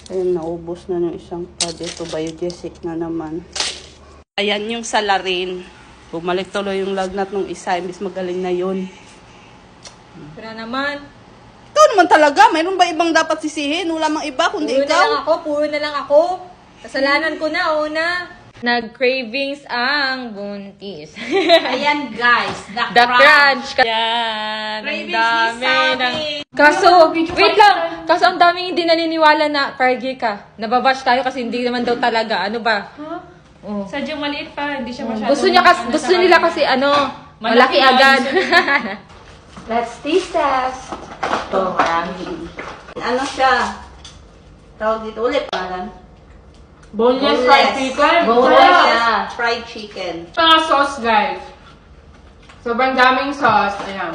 Ayan, naubos na yung isang pad. Ito, Biogesic na naman. Ayan yung salarin. Bumalik tuloy yung lagnat ng isa, imbis magaling na yun. Pero naman, Ikaw naman talaga, mayroon ba ibang dapat sisihin? Wala mang iba, kundi puro ikaw. na lang ako. Kasalanan ko na, una. Nag-cravings ang buntis. Ayan guys, The crunch. Yan. Ang Cravings dami ni ng... Sabi. Kaso, wait lang. Kaso ang daming hindi naniniwala na Fergie ka. Nababash tayo kasi hindi naman daw talaga. Ano ba? Oh. Sadyang maliit pa, hindi siya masyado. Gusto nila kasi malaki agad. Let's taste test. Ito, marami. Ano siya? Tawag dito ulit. Pangalan? Boneless fried chicken. Boneless siya. Fried chicken. Mga sauce, guys. Sobrang daming sauce. Ayan.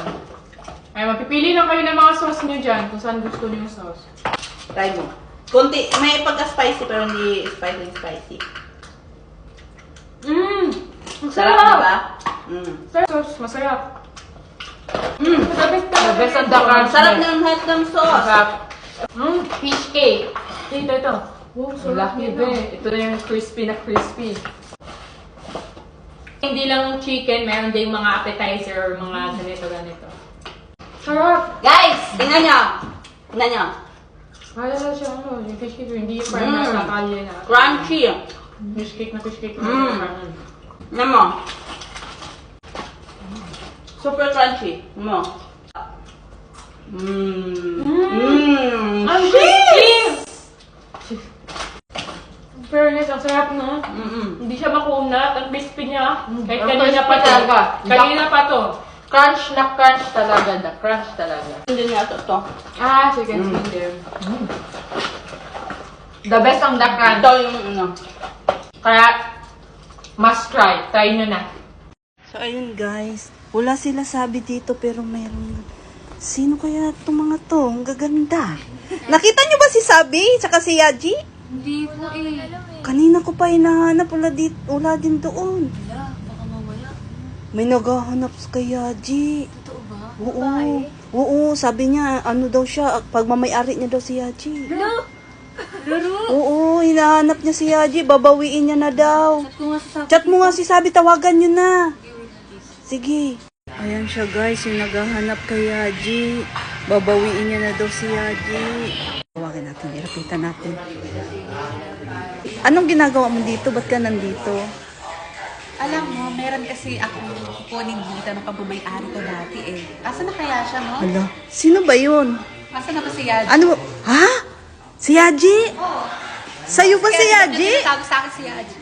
Ay, mapipili lang kayo ng mga sauce nyo dyan kung saan gusto nyo yung sauce. Try mo. Kunti, may pagka-spicy pero hindi spicy. Ang Sarap, sarap. diba? Sauce, masarap. The best ang the crunch. Sarap ng lahat ng sauce. Masarap. Fish cake. Ito. Wow, laki ba eh. Ito na yung crispy na crispy. Hindi lang chicken, meron din mga appetizer or mga ganito. Sarap! Guys, tingnan nyo. Tingnan nyo. Kala na siya yung fish cake, hindi yung parang nasa kalye na. Crunchy. Fish cake. Tingnan mo. Super crunchy. Tingnan mo. Ang crispy! Fairness, ang sarap, no? Hindi siya makunat. Ang crispy niya. Kahit kanina pa to. Crunch na crunch talaga. The crunch talaga. Hindi nga ito. Chicken skin din. The best ang the crunch. Ito yung ano. Kaya, must try. Try nyo na. So, ayun guys. Wala sila sabi dito pero mayroong... Sino kaya itong mga to? Ang gaganda. Nakita nyo ba si Sabi? Tsaka si Yaji? Hindi po eh. Kanina ko pa hinahanap. Wala din doon. Wala, baka mamaya. May naghahanap kay Yaji. Totoo ba? Oo, sabi niya, ano daw siya, pagmamayari niya daw si Yaji. Oo, hinahanap niya si Yaji, babawiin niya na daw. Chat mo nga si Sabi, tawagan niyo na. Sige. Ayan siya guys, yung naghahanap kay Yaji. Babawiin niya na daw si Yaji. Tawagan natin, irapitan natin. Anong ginagawa mo dito? Ba't ka nandito? Alam mo, meron kasi ako kukunin dito ng pagmamayari ko dati eh. Asa na kaya siya, no? Hala, sino ba yun? Asa na ba si Yaji? Ano? Ha? Si Yaji? Sa'yo ba si Yaji? Tawag sa akin si Yaji.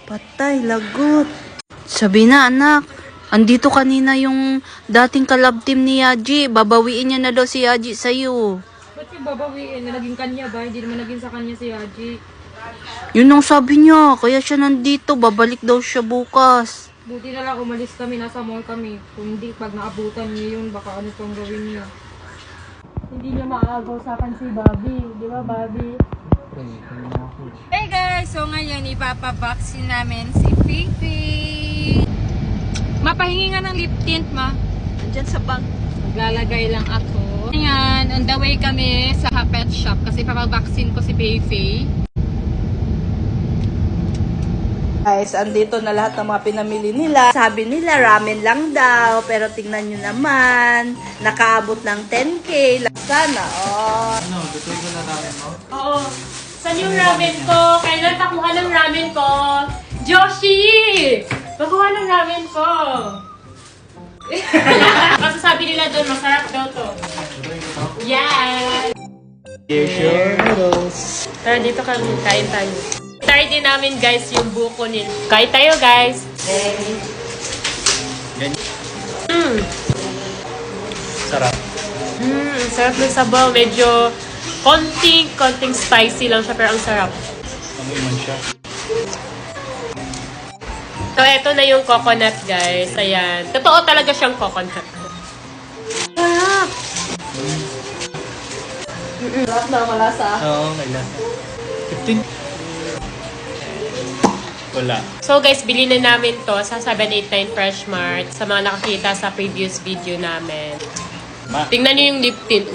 Patay, lagot. Sabi na, anak. Andito kanina yung dating kalab team ni Yaji. Babawiin niya na daw si Yaji sa'yo. Ba't yung babawiin? Naging kanya ba? Hindi naman naging sa kanya si Haji. Yun ang sabi niya. Kaya siya nandito. Babalik daw siya bukas. Buti na lang umalis kami, nasa mall kami. Kung hindi, pag naabutan niya yun, baka ano pang gawin niya. Hindi niya maagaw sa akin si Bobby. Di ba, Bobby? Hey guys! So ngayon, ipapabaksin namin si Fifi. Mapahingi nga ng lip tint, ma. Andyan sa bag. Maglalagay lang ako. Ayan, on the way kami sa pet shop kasi papabaksin ko si Fifi. Guys, andito na lahat ng mga pinamili nila. Sabi nila, ramen lang daw. Pero tingnan nyo naman, nakaabot ng 10K. Sana, oh. Ano, tutuloy ko na ramen mo? Oo. Saan yung ramen ko? Kailan pakuha ng ramen ko? Joshi! Pakuha ng ramen ko! Kasi sabi nila doon, masarap daw to. Yes! Tara, dito kami. Kain tayo. Try din namin guys yung buko nila. Kain tayo guys! Sarap. Sarap ng sabaw. Medyo konting spicy lang siya pero ang sarap. Amoy man siya. So, eto na yung coconut, guys. Ayan. Totoo talaga siyang coconut. Sarap! Sarap na malasa. Oo, may lasa. 15? Wala. So, guys, bili na namin to sa 789 Fresh Mart sa mga nakakita sa previous video namin. Tingnan niyo yung lip tint.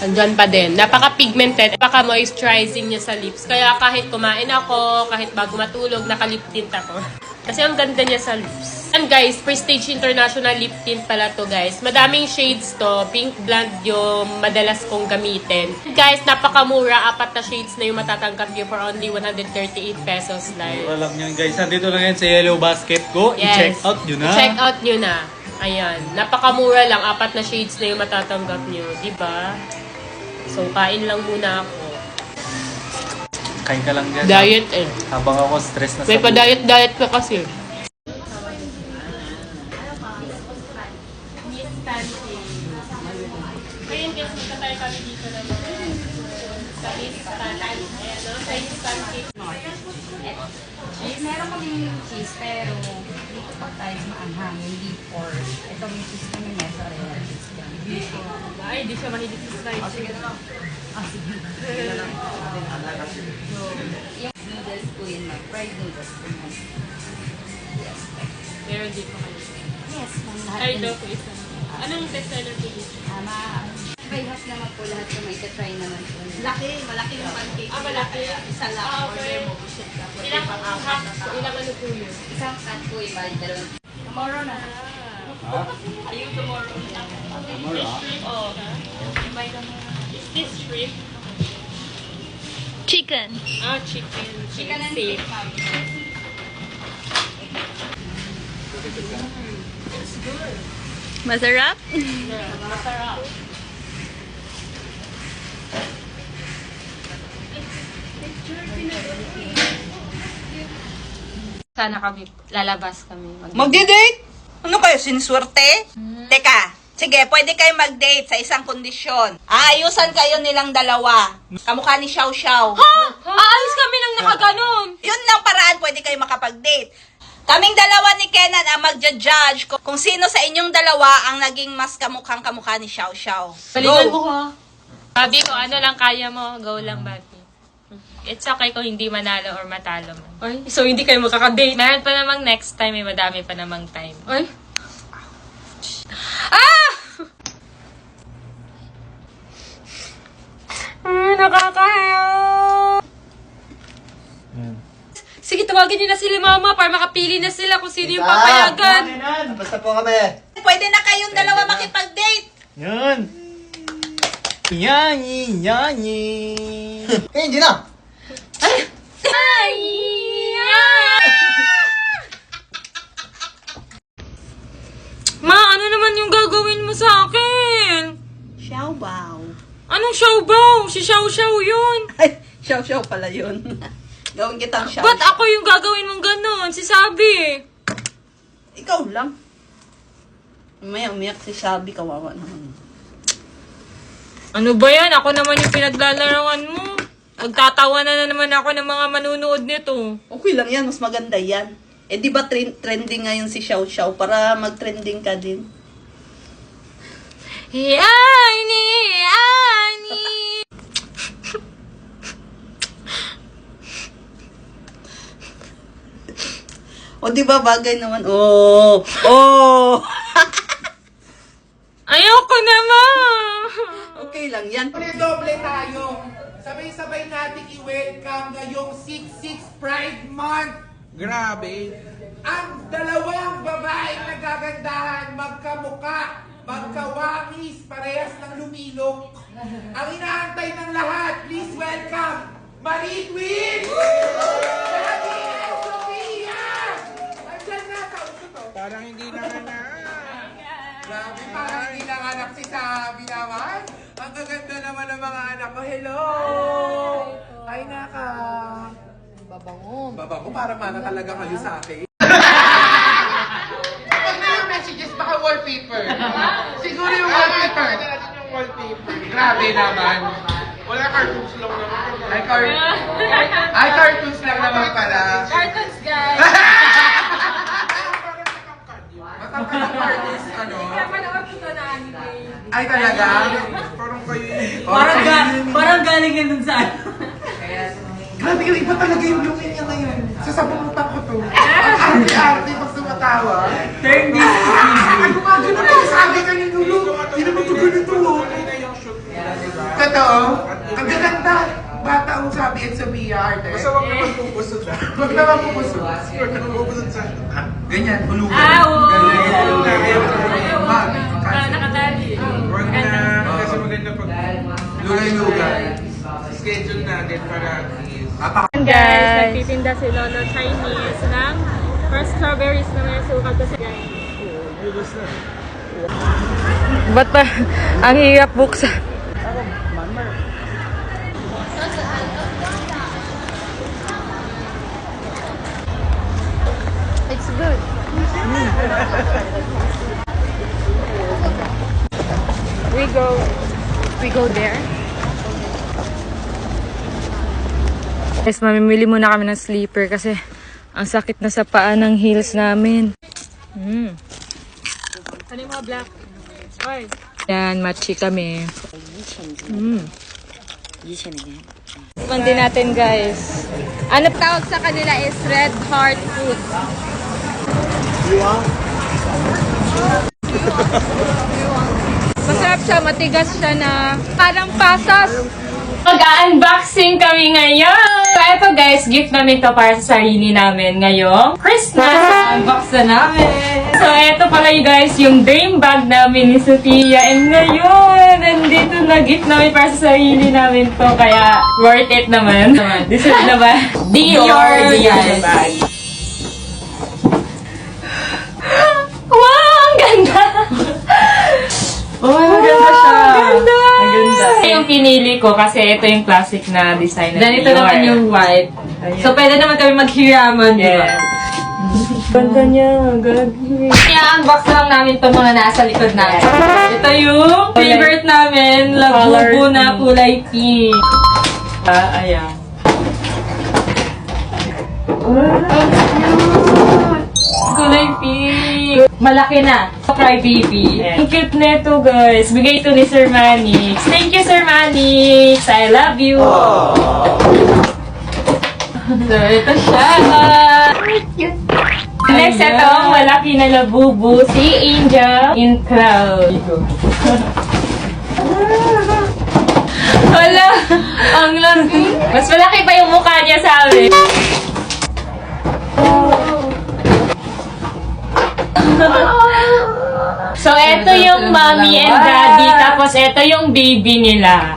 Andyan pa din. Napaka-pigmented. Napaka-moisturizing niya sa lips. Kaya kahit kumain ako, kahit bago matulog, naka-lip tint ako. Kasi ang ganda niya sa lips. And guys, Prestige International Lip Tint pala to guys. Madaming shades to. Pink Blonde yung madalas kong gamitin. Guys, napakamura. 4 na shades na yung matatanggap nyo for only 138 pesos lang. Alam nyo guys, nandito lang yan sa Yellow Basket ko. I-check out nyo na. I-check out nyo na. Ayan. Napakamura lang. 4 na shades na yung matatanggap nyo. Diba? So, kain lang muna ako. Kain ka lang dyan. Diet eh. Habang ako stress na May pa-diet ka kasi. Ngayon guys, magkatay kami dito na sa Miss Pancake. Ayan, no? Sa Miss Pancake. Cheese, meron kaming cheese, pero dito pa tayo maanghang, hindi pork. Ito may cheese kami, mozzarella cheese lang. Ay, di siya mahilig sa slice. Sige. So, yung noodles ko yun, fried noodles ko yun. Meron dito kayo. Yes, ma'am. Ay, daw po isa. Anong bestseller po dito? By half naman po lahat yung may try naman po. Malaki yung pancake. Malaki. Isa lang. Okay. Ilang half? Ilang ano po yun? Isang cut po yung bali, dalawang. Tomorrow na. Ayun tomorrow. Tomorrow? Oh. Is this shrimp? Chicken. Ah, chicken. Chicken and steak. steak, ma'am. Masarap? Masarap. Sana kami, lalabas kami. Magdi-date? Ano kayo, siniswerte? Teka, sige, pwede kayo mag-date sa isang kondisyon. Aayusan kayo nilang dalawa. Kamukha ni Xiao Xiao. Aalis kami nang nakaganon! Yun lang paraan, pwede kayo makapag-date. Kaming dalawa ni Kenan ang magja-judge kung sino sa inyong dalawa ang naging mas kamukhang-kamukha ni Xiao Xiao. Galingan mo ka. Babi ko, ano lang kaya mo, go lang, Babi. It's okay kung hindi manalo or matalo man. Ay, so hindi kayo makakadate. Meron pa namang next time, may madami pa namang time. Ay. Ah! Nakakahiya. Sige, tawagin niyo na sila mama para makapili na sila kung sino yung papayagan. Basta po kami. Pwede na kayong dalawa makipag-date. Yan. Yanyi, yanyi. Hindi na. Ma, ano naman yung gagawin mo sa akin? Xiao Bao. Anong xiao-bao? Si xiao-xiao yun. Ay, Xiao Xiao pala yun. Gawin kitang Xiao Ba't Xiao. ako yung gagawin mong ganon? Si Sabi. Ikaw lang. Umaya, umiyak si Sabi, kawawa naman. Ano ba yan? Ako naman yung pinaglalaroan mo. Magtatawa na naman ako ng mga manunood nito. Okay lang yan, mas maganda yan. Eh di ba trending ngayon si Xiao Xiao para mag-trending ka din? Yani. O di ba bagay naman? Oh! Oh! Ayoko naman. Okay lang yan. Doble tayo. Sabay-sabay natin i-welcome ngayong 6-6 Pride Month. Grabe. Ang dalawang babaeng nagagandahan, magkamuka, magkawangis, parehas ng lumilok. Ang inaantay ng lahat, please welcome, Marie Queen! Daddy and Sophia! Andyan na, kausap to. Parang hindi nanganak. Grabe, parang hindi nanganak si Sabi naman. Ang gaganda naman ng mga anak ko. Hello! Ay, naka. Babango. Babango, para mana talaga kayo sa akin. Pag na yung messages, baka wallpaper. Siguro yung wallpaper. Yung wallpaper. Grabe naman. Wala, cartoons lang naman. Ay, cartoons lang naman pala. Cartoons, guys. Matangkad ang cartoons, ano? Manood ko na anime. Ay, talaga? Parang kayo. Parang galing yan dun sa ano. Grabe yung iba talaga yung looking niya ngayon. Sasabunutan ko to. Ang arte-arte pag tumatawa. Turn this Ano nga ganun ang sabi ka ni Lulu? Hindi naman ito ganito. Totoo? Ang gaganda. Bata ang sabi at sa BR. Basta wag naman pupusod ah. Wag naman pupusod. Wag naman pupusod sa... Ganyan, hulugan. Nakatali. Wag na, kasi maganda pag lugay-lugay. Schedule natin para Guys, nagtitinda si Lolo Chinese ng first strawberries na may sukat kasi guys. Ba't ba? Ang hirap buksan. It's good. We go there. Guys, mamimili muna kami ng sleeper kasi ang sakit na sa paa ng heels namin. Ano yung mga black? Oy. Yan, matchy kami. Mandi natin guys. Ano tawag sa kanila is red heart food. Masarap siya, matigas siya na parang pasas. Mag-unboxing kami ngayon! So, eto guys, gift namin to para sa sarili namin ngayong Christmas! Unbox na namin! So, eto pala you guys, yung dream bag namin ni Sophia. And ngayon, nandito na gift namin para sa sarili namin to. Kaya, worth it naman. This is naman, Dior bag. Wow! Ang ganda! Oh, maganda siya. Maganda! Ito yung pinili ko kasi ito yung classic na design. Then ito naman yung white. So, pwede naman kami maghiraman, di ba? Ganda niya, ganda. I-unbox lang namin itong mga nasa likod natin. Ito yung favorite namin, Labubu na kulay pink. Ayan. Kulay pink. Malaki na. Cry baby. Ang cute nito guys. Bigay ito ni Sir Manix. Thank you Sir Manix. I love you. So, ito siya. Next, ito ang malaki na Labubu. Si Angel in Cloud. Wala. Ang laki. Mas malaki pa yung mukha niya sa amin. So, ito yung mommy and daddy. Tapos, ito yung baby nila.